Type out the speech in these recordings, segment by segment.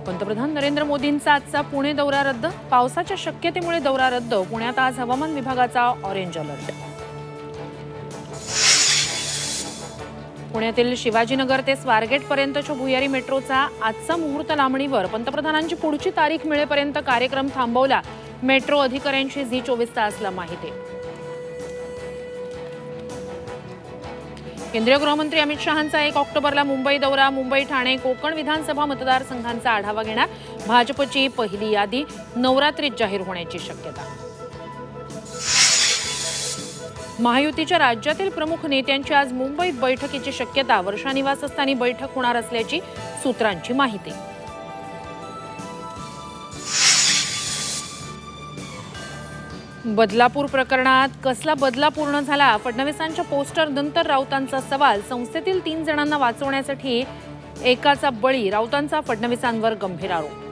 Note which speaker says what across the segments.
Speaker 1: पंतप्रधान नरेंद्र मोदींचा आजचा पुणे दौरा रद्द। पावसाच्या शक्यतेमुळे दौरा रद्द। पुण्यात आज हवामान विभागाचा ऑरेंज अलर्ट। पुण्यातील शिवाजीनगर ते स्वारगेट पर्यंतच्या भुयारी मेट्रोचा आजचा मुहूर्त लांबणीवर। पंतप्रधानांची पुढची तारीख मिळेपर्यंत कार्यक्रम थांबवला। मेट्रो अधिकाऱ्यांची झी24 तासला माहिती। केंद्रीय गृहमंत्री अमित शहांचा 1 ऑक्टोबरला मुंबई दौरा। मुंबई, ठाणे, कोकण विधानसभा मतदारसंघांचा आढावा घेणार। भाजपची पहिली यादी नवरात्रीत जाहीर होण्याची शक्यता। महायुतीच्या राज्यातील प्रमुख नेत्यांची आज मुंबईत बैठकीची शक्यता। वर्षा निवासस्थानी बैठक होणार असल्याची सूत्रांची माहिती। बदलापूर प्रकरणात कसला बदला पूर्ण झाला? फडणवीसांच्या पोस्टर नंतर राऊतांचा सवाल। संस्थेतील 3 जणांना वाचवण्यासाठी एकाचा बळी। राऊतांचा फडणवीसांवर गंभीर आरोप।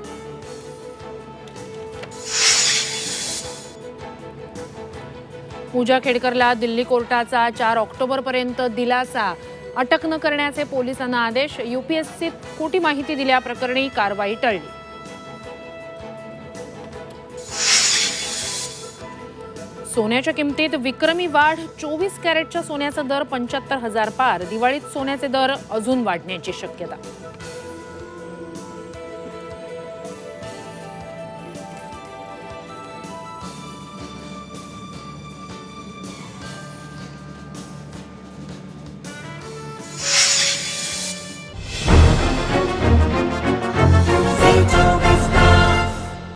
Speaker 1: पूजा खेडकरला दिल्ली कोर्टाचा 4 ऑक्टोबरपर्यंत दिलासा। अटक न करण्याचे पोलिसांना आदेश। यूपीएससीत खोटी माहिती दिल्याप्रकरणी कारवाई टळली। सोन्याच्या किमतीत विक्रमी वाढ। 24 कॅरेटच्या सोन्याचा दर 75,000 पार। दिवाळीत सोन्याचे दर अजून वाढण्याची शक्यता।